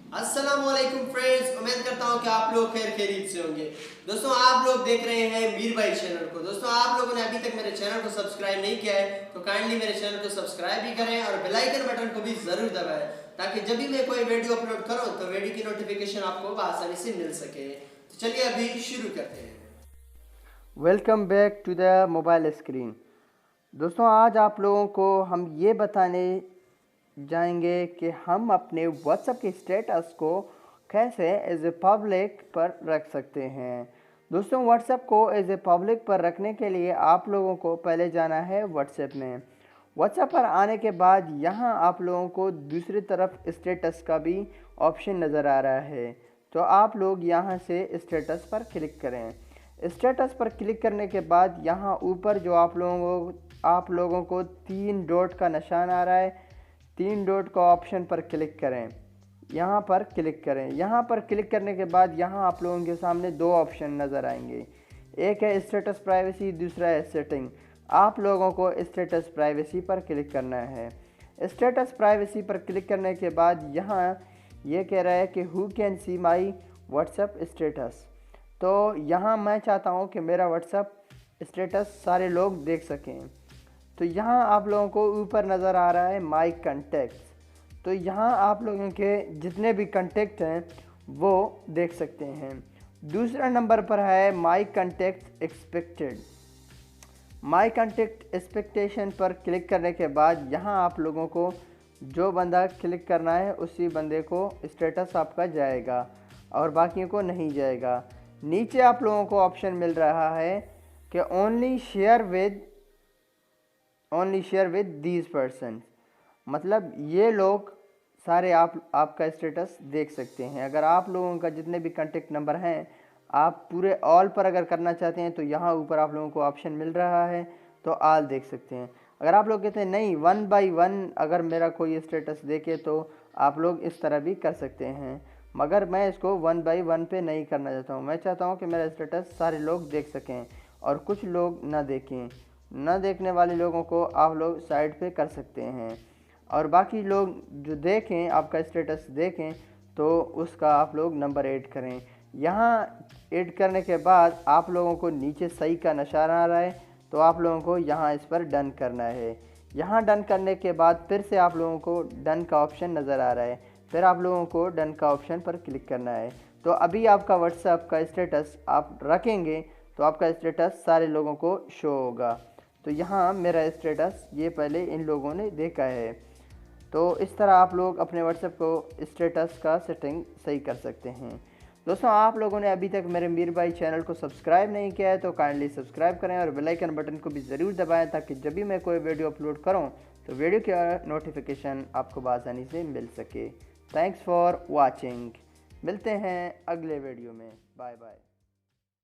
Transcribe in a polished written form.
अस्सलामुअलैकुम फ्रेंड्स, उम्मीद करता हूँ कि आप लोग खैर खैरियत से होंगे। दोस्तों, आप लोग देख रहे हैं मीर भाई चैनल को। दोस्तों, आप लोगों ने अभी तक मेरे चैनल को सब्सक्राइब नहीं किया है तो काइंडली मेरे चैनल को सब्सक्राइब भी करें और बेल आइकन बटन को भी जरूर दबाएं ताकि जब भी मैं कोई वीडियो अपलोड करूँ तो वीडियो की नोटिफिकेशन आपको आसानी से मिल सके। तो चलिए अभी शुरू करते हैं। Welcome back to the mobile screen. दोस्तों, आज आप लोगों को हम ये बताने जाएंगे कि हम अपने व्हाट्सएप के स्टेटस को कैसे एज ए पब्लिक पर रख सकते हैं। दोस्तों, व्हाट्सएप को एज ए पब्लिक पर रखने के लिए आप लोगों को पहले जाना है व्हाट्सएप में। व्हाट्सएप पर आने के बाद यहाँ आप लोगों को दूसरी तरफ स्टेटस का भी ऑप्शन नज़र आ रहा है, तो आप लोग यहाँ से स्टेटस पर क्लिक करें। स्टेटस पर क्लिक करने के बाद यहाँ ऊपर जो आप लोगों को 3 डॉट का निशान आ रहा है, 3 डॉट का ऑप्शन पर क्लिक करें। यहाँ पर क्लिक करें। यहाँ पर क्लिक करने के बाद यहाँ आप लोगों के सामने 2 ऑप्शन नज़र आएंगे। एक है स्टेटस प्राइवेसी, दूसरा है सेटिंग। आप लोगों को स्टेटस प्राइवेसी पर क्लिक करना है। स्टेटस प्राइवेसी पर क्लिक करने के बाद यहाँ ये कह रहा है कि who can see my WhatsApp status. तो यहाँ मैं चाहता हूँ कि मेरा व्हाट्सएप स्टेटस सारे लोग देख सकें। तो यहाँ आप लोगों को ऊपर नज़र आ रहा है माई कॉन्टैक्ट्स। तो यहाँ आप लोगों के जितने भी कॉन्टैक्ट हैं वो देख सकते हैं। दूसरा नंबर पर है माई कॉन्टैक्ट एक्सपेक्टेड। माई कॉन्टैक्ट एक्सपेक्टेशन पर क्लिक करने के बाद यहाँ आप लोगों को जो बंदा क्लिक करना है उसी बंदे को स्टेटस आपका जाएगा और बाकियों को नहीं जाएगा। नीचे आप लोगों को ऑप्शन मिल रहा है कि only share with these person, मतलब ये लोग सारे आपका स्टेटस देख सकते हैं। अगर आप लोगों का जितने भी कॉन्टेक्ट नंबर हैं आप पूरे ऑल पर अगर करना चाहते हैं तो यहाँ ऊपर आप लोगों को ऑप्शन मिल रहा है, तो ऑल देख सकते हैं। अगर आप लोग कहते हैं नहीं 1 बाई 1 अगर मेरा कोई स्टेटस देखे तो आप लोग इस तरह भी कर सकते हैं, मगर मैं इसको 1 बाई 1 पे नहीं करना चाहता हूँ। मैं चाहता हूँ कि मेरा स्टेटस सारे लोग देख सकें और कुछ लोग ना देखें। न देखने वाले लोगों को आप लोग साइड पे कर सकते हैं और बाकी लोग जो देखें आपका स्टेटस देखें तो उसका आप लोग नंबर ऐड करें। यहाँ ऐड करने के बाद आप लोगों को नीचे सही का निशान आ रहा है, तो आप लोगों को यहाँ इस पर डन करना है। यहाँ डन करने के बाद फिर से आप लोगों को डन का ऑप्शन नज़र आ रहा है, फिर आप लोगों को डन का ऑप्शन पर क्लिक करना है। तो अभी आपका व्हाट्सएप का स्टेटस आप रखेंगे तो आपका स्टेटस सारे लोगों को शो होगा। तो यहाँ मेरा स्टेटस ये पहले इन लोगों ने देखा है। तो इस तरह आप लोग अपने व्हाट्सएप को स्टेटस का सेटिंग सही कर सकते हैं। दोस्तों, आप लोगों ने अभी तक मेरे मीर भाई चैनल को सब्सक्राइब नहीं किया है तो काइंडली सब्सक्राइब करें और बेल आइकन बटन को भी ज़रूर दबाएं ताकि जब भी मैं कोई वीडियो अपलोड करूं तो वीडियो की नोटिफिकेशन आपको आसानी से मिल सके। Thanks for watching. मिलते हैं अगले वीडियो में। Bye bye.